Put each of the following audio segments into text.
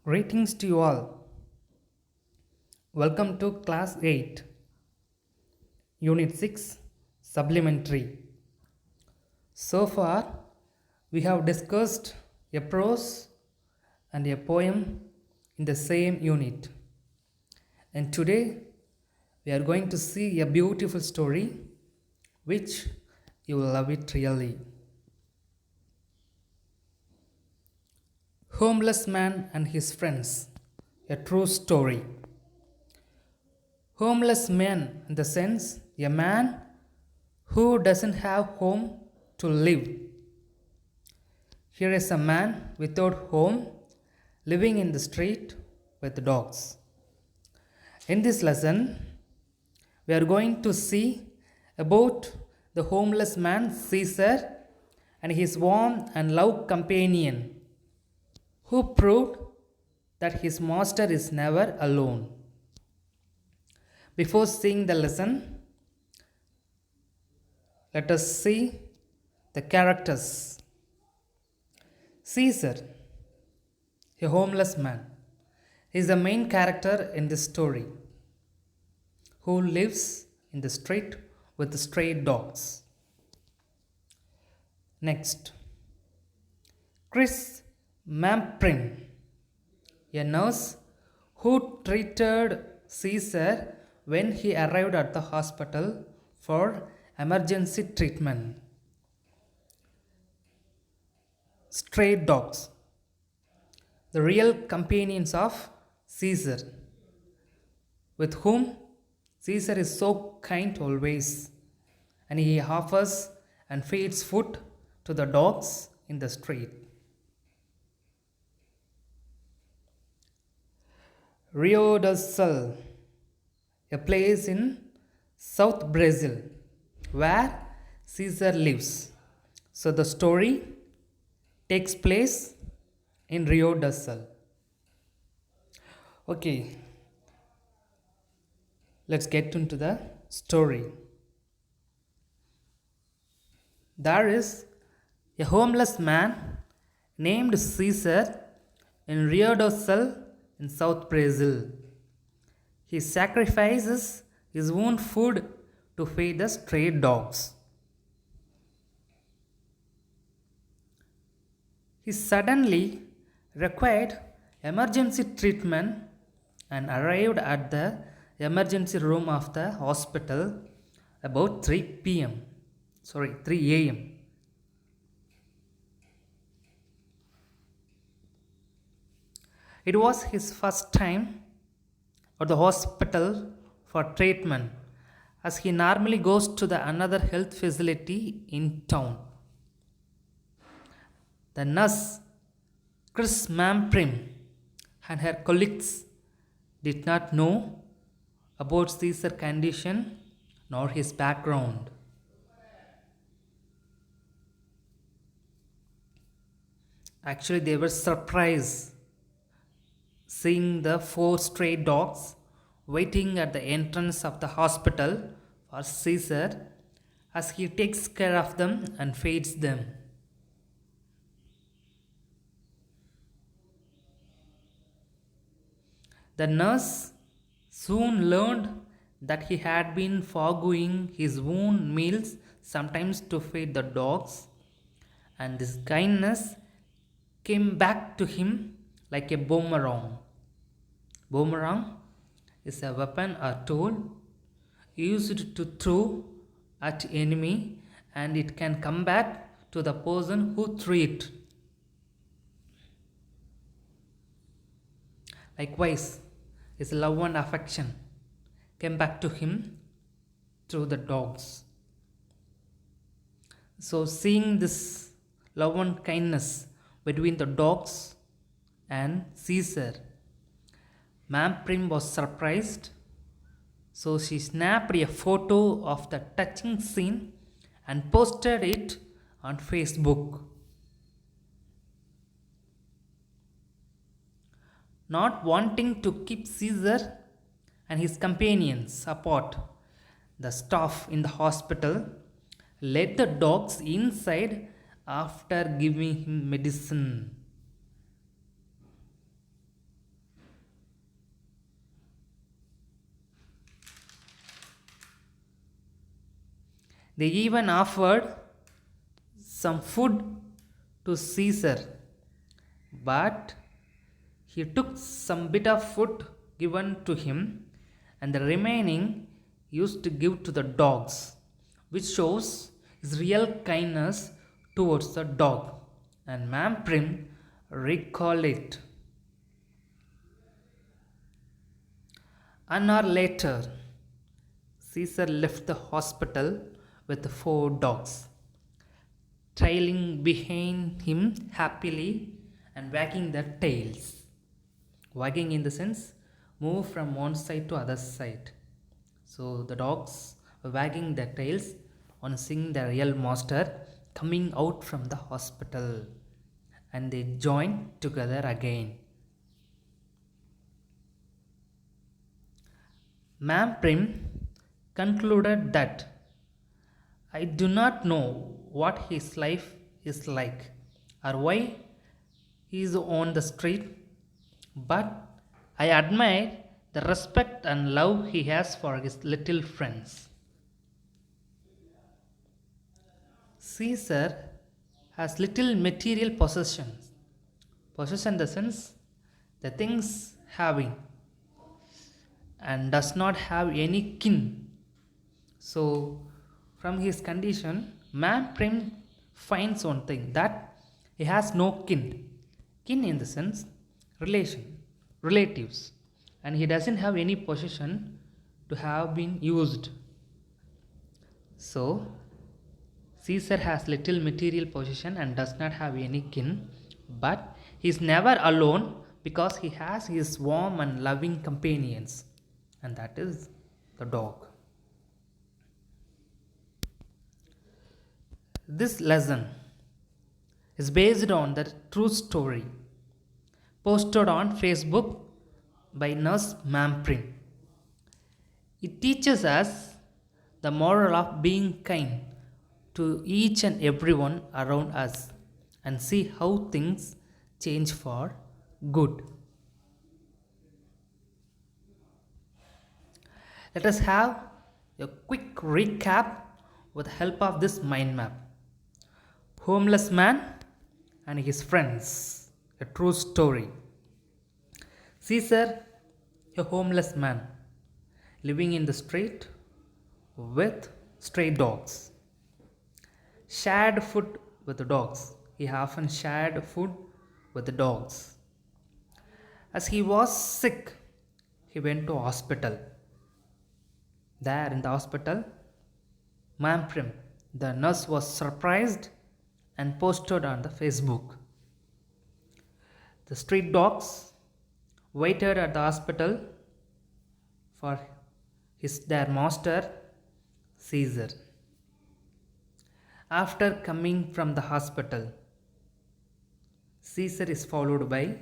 Greetings to you all. Welcome to Class 8, Unit 6, Supplementary. So far, we have discussed a prose and a poem in the same unit. And today, we are going to see a beautiful story which you will love it really. Homeless Man and His Friends, a true story. Homeless man in the sense a man who doesn't have home to live. Here is a man without home living in the street with dogs. In this lesson, we are going to see about the homeless man Caesar and his warm and love companion who proved that his master is never alone. Before seeing the lesson, let us see the characters. Caesar, a homeless man, is the main character in this story who lives in the street with the stray dogs. Next, Chris Mamprim, a nurse who treated Caesar when he arrived at the hospital for emergency treatment. Stray dogs, the real companions of Caesar, with whom Caesar is so kind always, and he offers and feeds food to the dogs in the street. Rio do Sul, a place in South Brazil where Caesar lives. So the story takes place in Rio do Sul. Okay, let's get into the story. There is a homeless man named Caesar in Rio do Sul in South Brazil. He sacrifices his own food to feed the stray dogs. He suddenly required emergency treatment and arrived at the emergency room of the hospital about 3 a.m. It was his first time at the hospital for treatment, as he normally goes to the another health facility in town. The nurse, Chris Mamprim, and her colleagues did not know about Caesar's condition nor his background. Actually, they were surprised seeing the 4 stray dogs waiting at the entrance of the hospital for Caesar as he takes care of them and feeds them. The nurse soon learned that he had been forgoing his own meals sometimes to feed the dogs, and this kindness came back to him like a boomerang. Boomerang is a weapon or tool used to throw at enemy, and it can come back to the person who threw it. Likewise, his love and affection came back to him through the dogs. So seeing this love and kindness between the dogs and Caesar, Mamprim was surprised, so she snapped a photo of the touching scene and posted it on Facebook. Not wanting to keep Caesar and his companions apart, the staff in the hospital let the dogs inside after giving him medicine. They even offered some food to Caesar, but he took some bit of food given to him and the remaining used to give to the dogs, which shows his real kindness towards the dog. And Ma'am Prim recalled it. An hour later, Caesar left the hospital with the four dogs, trailing behind him happily and wagging their tails. Wagging in the sense, move from one side to other side. So the dogs were wagging their tails on seeing their real master coming out from the hospital, and they joined together again. Ma'am Prim concluded that I do not know what his life is like or why he is on the street, but I admire the respect and love he has for his little friends. Caesar has little material possessions. Possession in the sense the things having, and does not have any kin. So, from his condition, man Prim finds one thing that he has no kin. Kin in the sense relation, relatives, and he doesn't have any possession to have been used. So, Caesar has little material possession and does not have any kin, but he is never alone because he has his warm and loving companions, and that is the dog. This lesson is based on the true story posted on Facebook by nurse Ma'am Prim. It teaches us the moral of being kind to each and everyone around us and see how things change for good. Let us have a quick recap with the help of this mind map. Homeless man and his friends, a true story. Caesar, a homeless man living in the street with stray dogs. Shared food with the dogs. He often shared food with the dogs. As he was sick, he went to hospital. There in the hospital, Ma'am Prim, the nurse, was surprised and posted on the Facebook. The street dogs waited at the hospital for their master Caesar. After coming from the hospital, Caesar is followed by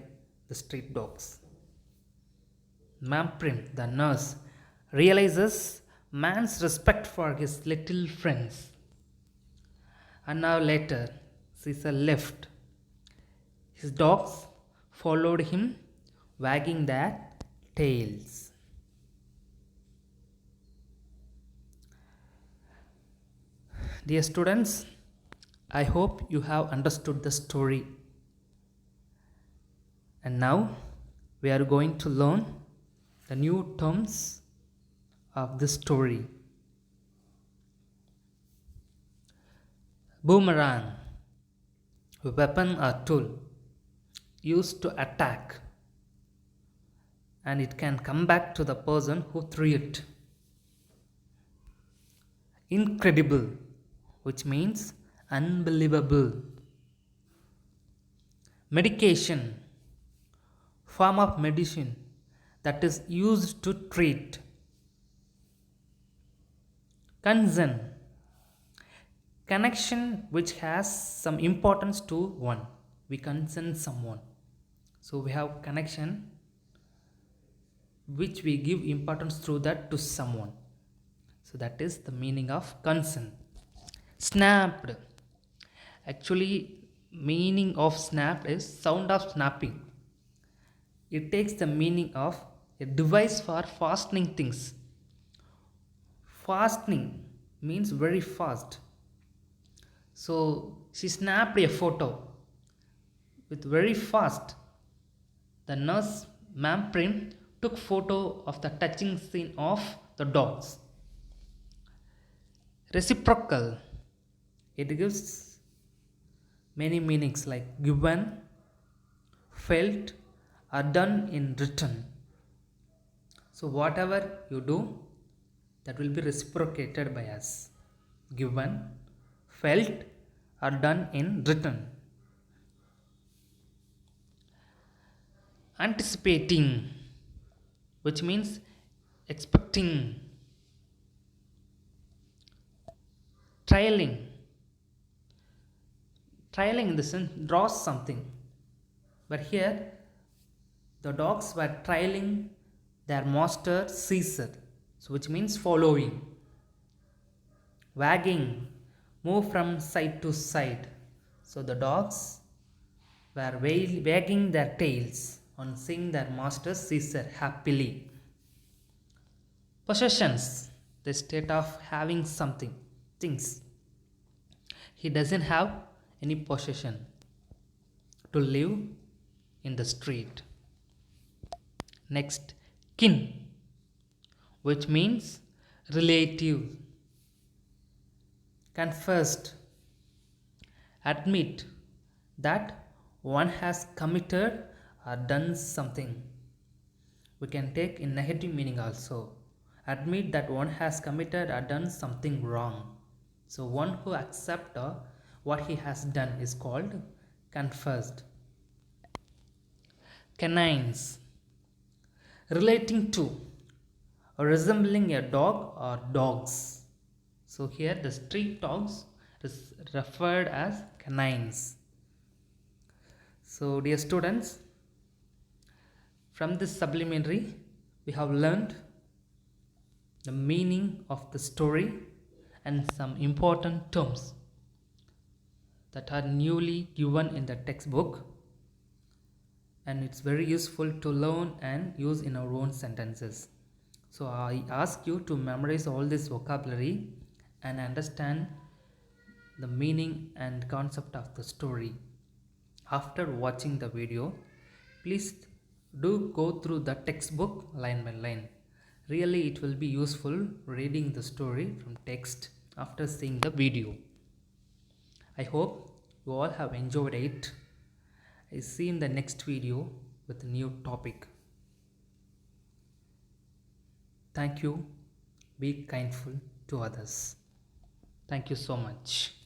the street dogs. Ma'am Prim, the nurse, realizes man's respect for his little friends. An hour later, Caesar left. His dogs followed him, wagging their tails. Dear students, I hope you have understood the story. And now we are going to learn the new terms of this story. Boomerang, a weapon or tool used to attack, and it can come back to the person who threw it. Incredible, which means unbelievable. Medication, form of medicine that is used to treat. Concern, connection which has some importance to one. We concern someone. So we have connection which we give importance through that to someone. So that is the meaning of concern. Snapped. Actually, meaning of snapped is sound of snapping. It takes the meaning of a device for fastening things. Fastening means very fast. So she snapped a photo with very fast. The nurse, Ma'am Prim, took photo of the touching scene of the dogs. Reciprocal. It gives many meanings like given, felt, or done in return. So whatever you do, that will be reciprocated by us. Given, felt, or done in return. Anticipating, which means expecting. Trailing. Trailing in the sense draws something. But here the dogs were trailing their master Caesar, so which means following. Wagging, move from side to side. So the dogs were wagging their tails on seeing their master Caesar happily. Possessions, the state of having something, things. He doesn't have any possession to live in the street. Next, kin, which means relative. Confessed, admit that one has committed or done something. We can take in negative meaning also. Admit that one has committed or done something wrong. So one who accepts what he has done is called confessed. Canines, relating to or resembling a dog or dogs. So here the street dogs is referred as canines. So dear students, from this supplementary we have learned the meaning of the story and some important terms that are newly given in the textbook, and it's very useful to learn and use in our own sentences. So I ask you to memorize all this vocabulary and understand the meaning and concept of the story. After watching the video, please do go through the textbook line by line. Really it will be useful reading the story from text after seeing the video. I hope you all have enjoyed it. I see you in the next video with a new topic. Thank you. Be kindful to others. Thank you so much.